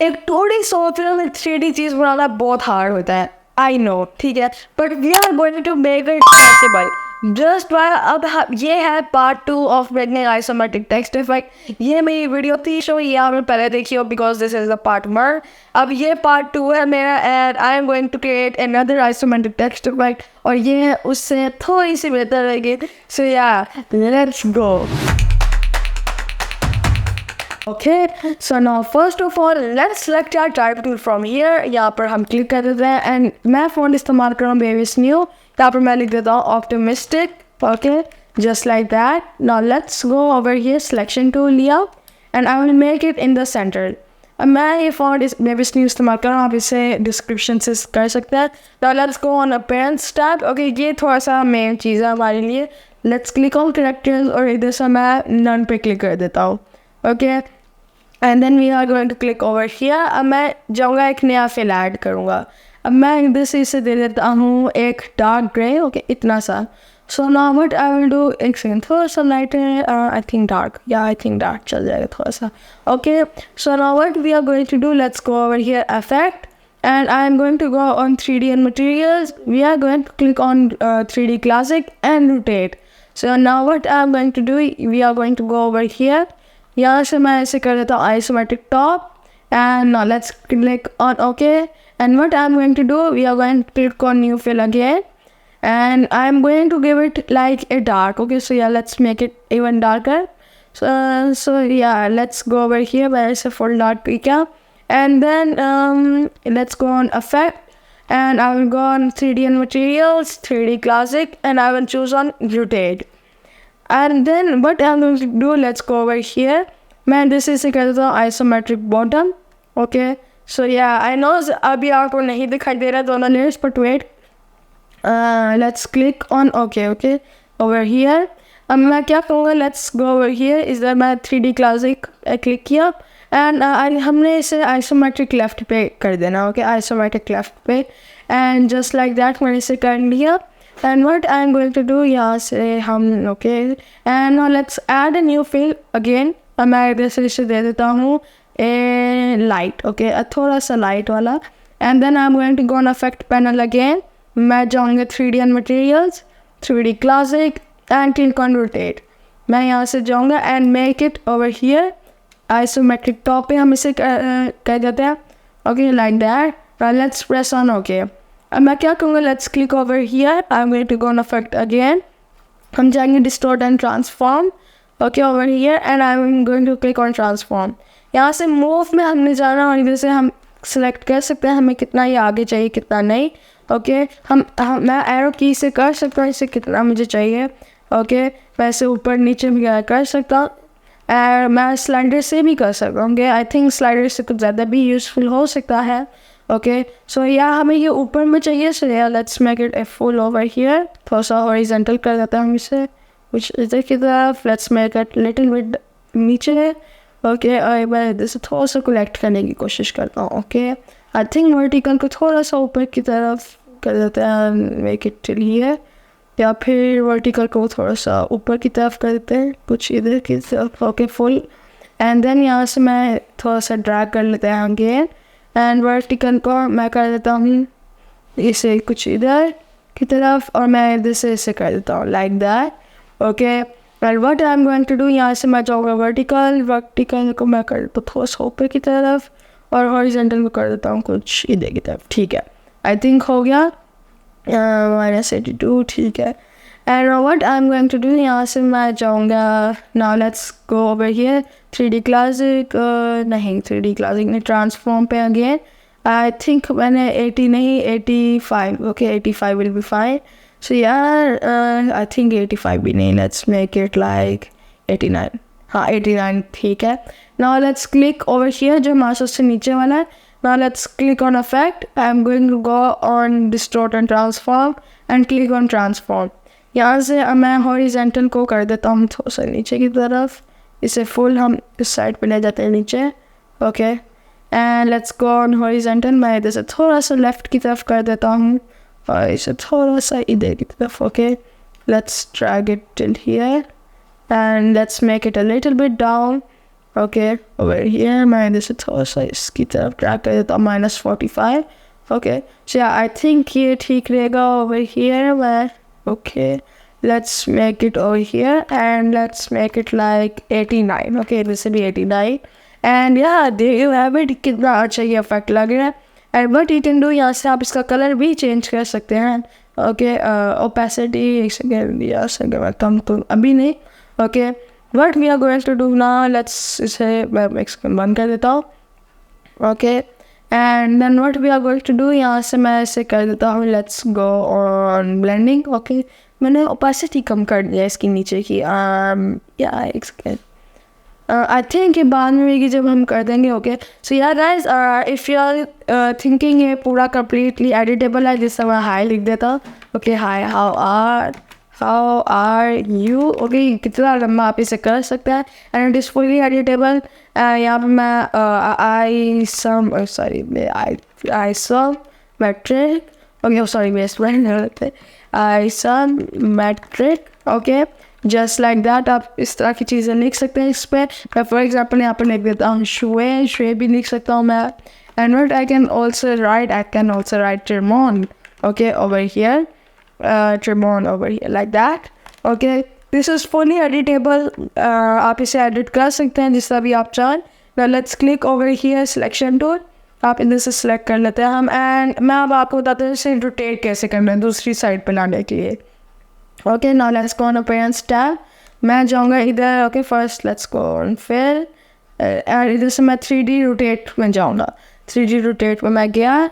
एक थोड़ी सॉफ्टवेयर में 3D चीज़ बनाना बहुत हार्ड होता है, आई नो, ठीक है, but we are going to make it possible just by. अब ये है part 2 of making isometric text effect. ये मेरी वीडियो थी, शो ये आपने पहले देखी हो because this is the part 1। अब ये पार्ट 2 है मेरा, and I am going to create another isometric text effect, और ये उससे थोड़ी सी बेहतर रहेगी। सो या let's go. Okay, so now first of all let's select our type tool from here। यहाँ पर हम क्लिक कर देते हैं एंड मैं फ़ॉन्ट इस्तेमाल कर रहा हूँ बेबीज न्यू। यहाँ पर मैं लिख देता हूँ optimistic. Okay, just like that. Now let's go over here, selection tool लिया and I will make it in the centre. अब मैं ये फ़ॉन्ट इस बेबीज न्यू इस्तेमाल कर रहा हूँ, आप इसे डिस्क्रिप्शन से कर सकते हैं। Now let's go on appearance tab. Okay, ये थोड़ा सा मेन चीज़ है हमारे लिए। लेट्स क्लिक ऑन कैरेक्टर्स और इधर से मैं नन पे क्लिक कर देता हूँ। Okay, and then we are going to click over here. अब मैं जाऊँगा एक नया फिल ऐड करूँगा। अब मैं इधर से इसे दे देता हूँ एक डार्क ग्रे। ओके, इतना सा। सो now what I will do, एक सेकंड, थोड़ा सा लाइट है, आई थिंक डार्क, या आई थिंक डार्क चल जाएगा थोड़ा सा। Okay, so now what we are going to do, let's go over here effect and I am going to go on 3D and materials. We are going to click on 3D classic and rotate. So now what I am going to do, we are going to go over here. यहाँ से मैं ऐसे कर देता हूँ isometric top and now let's click on okay. And what I am going to do, we are going to click on new fill again and I am going to give it like a dark. Okay, so या let's make it even darker. So या let's go over here, मैं ऐसे full dark किया and then let's go on effect and I will go on 3D and materials, 3D classic, and I will choose on rotate. And then what I'm going to do, let's go over here. मैं this is कर देता हूँ isometric bottom. Okay, so yeah, I know अभी आपको नहीं दिखाई दे रहा दोनों layers, but wait. Let's click on okay over here. अब मैं क्या कहूँगा, let's go over here. इस बार मैं 3D classic क्लिक किया एंड हमने इसे आइसोमेट्रिक लेफ्ट पे कर देना। ओके, आइसोमेट्रिक लेफ्ट पे एंड जस्ट लाइक दैट मैंने इसे कर लिया। And what I am going to do, यहाँ से हम okay and let's add a new fill again. मैं इधर से इसे दे देता हूँ ए लाइट। ओके, थोड़ा सा लाइट वाला। And then I am going to go on effect panel again. मैं जाऊँगा 3D and materials, 3D classic and click on rotate. मैं यहाँ से जाऊँगा and make it over here isometric top पे हम इसे कह देते हैं। Okay, like that. Let's press on okay. अब मैं क्या कहूँगा, let's click over here, I am going to go on effect again. हम जाएंगे distort and transform. Okay, over here and I am going to click on transform. यहाँ से move में हमने जाना और इधर से हम सेलेक्ट कर सकते हैं हमें कितना ये आगे चाहिए कितना नहीं। ओके, मैं एरो की से कर सकता हूँ इसे कितना मुझे चाहिए। ओके, वैसे ऊपर नीचे भी कर सकता हूँ। मैं स्लाइडर से भी कर सकता हूँ। आई थिंक स्लाइडर से कुछ ज़्यादा भी यूज़फुल हो सकता है। ओके, सो या हमें ये ऊपर में चाहिए, सो या let's make it a full over here. थोड़ा सा हॉरिजॉन्टल कर देता हूँ इसे कुछ इधर की तरफ। Let's make it little bit नीचे। ओके, और मैं इधर से थोड़ा सा कलेक्ट करने की कोशिश करता हूँ। ओके, आई थिंक वर्टिकल को थोड़ा सा ऊपर की तरफ कर देते हैं, मेक इट टिल हियर, या फिर वर्टिकल को थोड़ा सा ऊपर की तरफ कर देते हैं कुछ इधर की तरफ। Okay, full. एंड देन यहाँ से मैं थोड़ा सा ड्रैग कर लेते हैं अगेन एंड वर्टिकल को मैं कर देता हूँ इसे कुछ इधर की तरफ और मैं इधर से इसे कर देता हूँ like that. Okay, and what I am going to do, यहाँ से मैं जाऊँगा वर्टिकल को मैं कर देता हूँ थोड़ा सा ऊपर की तरफ और हॉरिजॉन्टल को कर देता हूँ कुछ इधर की तरफ। ठीक है, आई थिंक हो गया -82। ठीक है, and what I am going to do, यहाँ से मैं जाऊँगा। Now let's go over here 3D classic, नहीं 3D क्लासिक नहीं, ट्रांसफॉर्म पे अगेन। आई थिंक मैंने 80 नहीं 85। Okay, 85 will be fine. So यार आई थिंक 85 भी नहीं, लेट्स मेक इट लाइक 89। हाँ, 89 ठीक है। Now let's click over here जो माउस से नीचे वाला है। Now let's click on effect. I am going to go on distort and transform and click on transform. यहाँ से मैं horizontal को कर देता हूँ थोड़ा सा नीचे की तरफ, इसे full हम इस साइड पे ले जाते हैं नीचे। Okay, and let's go on horizontal. मैं इधर से थोड़ा सा left की तरफ कर देता हूँ और इसे थोड़ा सा इधर की तरफ। Okay, let's drag it till here and let's make it a little bit down. Okay over here मैं इधर से थोड़ा सा इसकी तरफ ड्रैग कर देता हूँ -45. ओके सो आई थिंक ये ठीक रहेगा ओवर हियर. मैं okay let's make it over here and let's make it like 89. Okay this will be 89 and या देयर यू हैव इट. कितना अच्छा ये इफेक्ट लग रहा है. And what you can do, यहाँ से आप इसका कलर भी चेंज कर सकते हैं. ओके ओपेसिटी एक सेकेंड या सेकेंड कम तो अभी नहीं. Okay what we are going to do now, let's इसे मैं एक सेकेंड बंद कर देता हूँ. Okay and then what we are going to do, यहाँ से मैं इसे कर देता हूँ let's go on blending. Okay मैंने ओपेसिटी कम कर दिया इसकी नीचे की. या एक सेकेंड आई थिंक ये बाद में होगी जब हम कर देंगे. ओके सो यार guys if you are thinking ये पूरा कम्प्लीटली एडिटेबल है, जिससे मैं हाई लिख देता हूँ. Okay hi how are you. Okay कितना लंबा आप इसे कर सकते हैं and it is fully editable. यहाँ पे मैं isometric. ओके सॉरी मैं isometric. Okay just like that आप इस तरह की चीज़ें लिख सकते हैं इस पर. मैं फॉर एग्जाम्पल यहाँ पर लिख देता हूँ शुए भी लिख सकता हूँ मैं. And what I can also right Tirmon. Okay over here Tirmon over here like that. Okay this is fully editable. आप इसे edit कर सकते हैं जिस तरह भी आप चाहें. Now let's click over here selection tool. आप इधर से select कर लेते हैं हम. एंड मैं अब आपको बताता हूँ इसे rotate कैसे करना है दूसरी साइड पे लाने के लिए. Okay now let's go on appearance tab. मैं जाऊँगा इधर. Okay first let's go on fill. और इधर से मैं 3D rotate में जाऊँगा. 3D rotate में मैं गया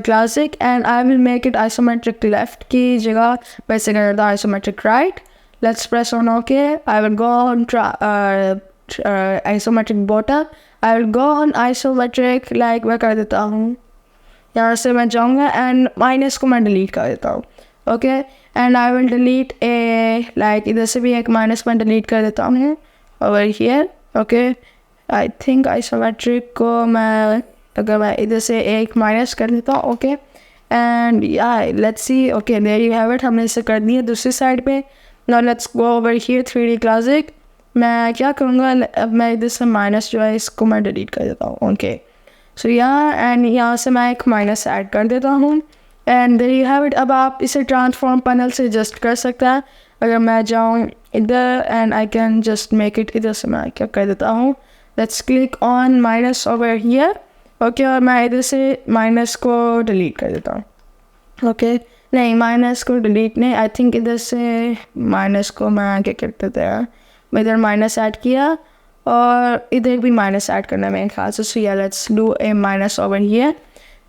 classic and I will make it isometric left की जगह वैसे कर देता isometric right. Let's press on OK. I will go on isometric bottom. I will go on isometric like मैं कर देता हूँ. यहाँ से मैं जाऊँगा and माइनस को मैं delete कर देता हूँ. Okay and I will delete like इधर से भी एक माइनस में डिलीट कर देता हूँ over here. Okay I think isometric को मैं अगर मैं इधर से एक माइनस कर देता हूँ. ओके एंड या let's see. Okay there you have it. हमने इसे कर दिया दूसरी साइड पे. Now let's go over here 3D classic. मैं क्या करूँगा अब मैं इधर से माइनस जो है इसको मैं डिलीट कर देता हूँ. ओके सो एंड यहाँ से मैं एक माइनस ऐड कर देता हूँ and there you have it. अब आप इसे ट्रांसफॉर्म पैनल से एडजस्ट कर सकते हैं. अगर मैं जाऊँ इधर and I can just make it. इधर से मैं क्या कर देता हूँ let's click on minus over here. Okay और मैं इधर से माइनस को डिलीट कर देता हूँ. ओके नहीं माइनस को डिलीट नहीं. आई थिंक इधर से माइनस को मैं क्या कर देता है मैं इधर माइनस ऐड किया और इधर भी माइनस ऐड करना है मेरे ख्याल से. सो या let's do a minus over here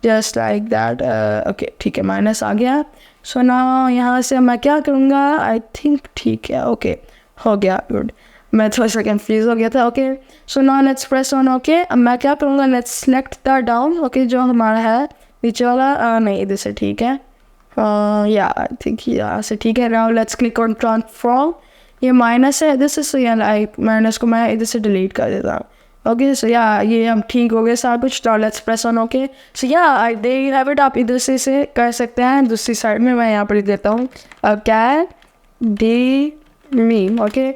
just like that. Okay ठीक है माइनस आ गया. सो ना यहाँ से मैं क्या करूँगा आई थिंक ठीक है. ओके हो गया गुड. मैं थोड़ा सा कंफ्यूज हो गया था. Okay so now let's press on. Okay अब मैं क्या करूँगा let's select the down. Okay जो हमारा है नीचे वाला नहीं इधर से ठीक है. या आई थिंक यहाँ से ठीक है. Now let's click on transform. ये माइनस है इधर से या लाइक माइनस को मैं इधर से डिलीट कर देता हूँ. ओके सो या ये हम ठीक हो गया सारा कुछ. Now let's press on. Okay so या देयर यू हैव इट. आप इधर से इसे कर सकते हैं दूसरी साइड में. मैं यहाँ पर लिख देता हूँ अकेडमी. Okay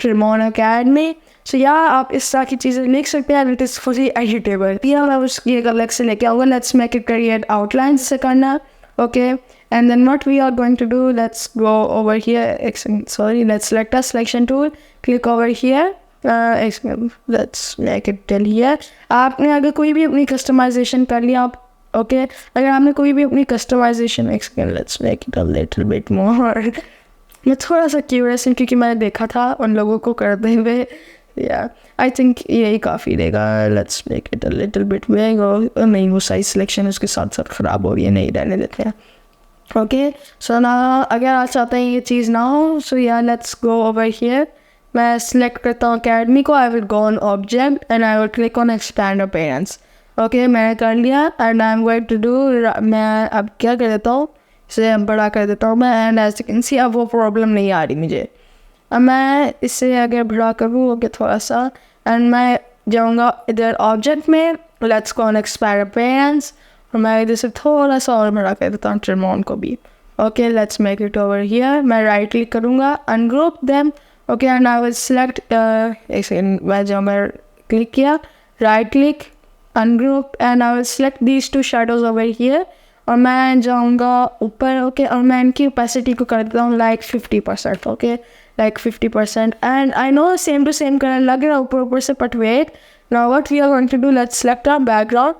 Tirmon Academy. सो या आप इस तरह की चीज़ें लिख सकते हैं. It is fully editable. या मैं उसकी एक अलग से लेके आऊँगा. Let's make it create outline से करना. Okay and then what we are going to do let's go over here sorry let's select a selection tool. Click over here let's make it till here. आपने अगर कोई भी अपनी customization कर लिया आप ओके अगर आपने कोई भी अपनी customization let's make it a little bit more. मैं थोड़ा सा क्यूरियस हूँ क्योंकि मैंने देखा था उन लोगों को करते हुए. या आई थिंक यही काफ़ी देगा. Let's make it a little bit big. और नहीं वो साइज सिलेक्शन उसके साथ साथ ख़राब हो रही है नहीं रहने देते हैं. ओके सो ना अगर आप चाहते हैं ये चीज़ ना हो सो या लेट्स गो ओवर हियर. मैं सिलेक्ट करता हूँ अकेडमी को. I will go on object and I will click on expand appearance. Okay मैंने कर लिया and I am going to do. मैं अब क्या कर देता हूँ इसे बड़ा कर देता हूँ मैं. And as you can see अब वो प्रॉब्लम नहीं आ रही मुझे. अब मैं इसे अगर बड़ा करूँ ओके थोड़ा सा एंड मैं जाऊँगा इधर ऑब्जेक्ट में. Let's go on expand appearance और मैं इधर से थोड़ा सा और बड़ा कर देता हूँ Tirmon को भी. Okay let's make it over here. मैं राइट क्लिक करूँगा ungroup them. Okay and I will select एक सेकेंड मैं जाऊँगा क्लिक किया, right click, ungroup, and I will select these 2 shadows over here, और मैं जाऊँगा ऊपर, ओके, और मैं इनकी ओपेसिटी को कर देता हूँ like 50%, okay, like 50%, and I know same to same colour लग रहा है ऊपर से, but wait, now what we are going to do, let's select our background,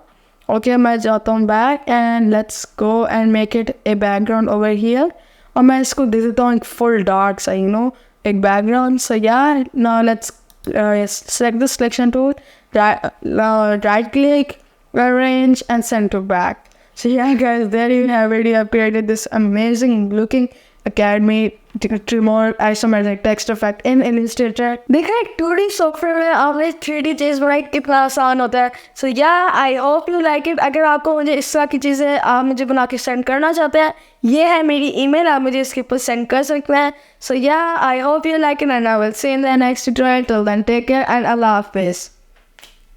okay, मैं जाता हूँ back and let's go and make it a background over here, और मैं इसको दे देता हूँ एक फुल डार्क सा, यू नो, एक background. So yeah, now let's select the selection tool, right click, arrange, and send to back. So yeah guys, there you have it. You have created this amazing looking Academy Tirmon isometric text effect in Illustrator. देखा एक 2D software में आपने 3D चीज़ बनाई कितना आसान होता है. So yeah, I hope you like it. अगर आपको मुझे इस तरह की चीज़ें आप मुझे बना के सेंड करना चाहते हैं, ये है मेरी ईमेल, आप मुझे इसके ऊपर सेंड कर सकते हैं. So yeah, I hope you like it and I will see you in the next tutorial. Till then, take care and Allah Hafiz.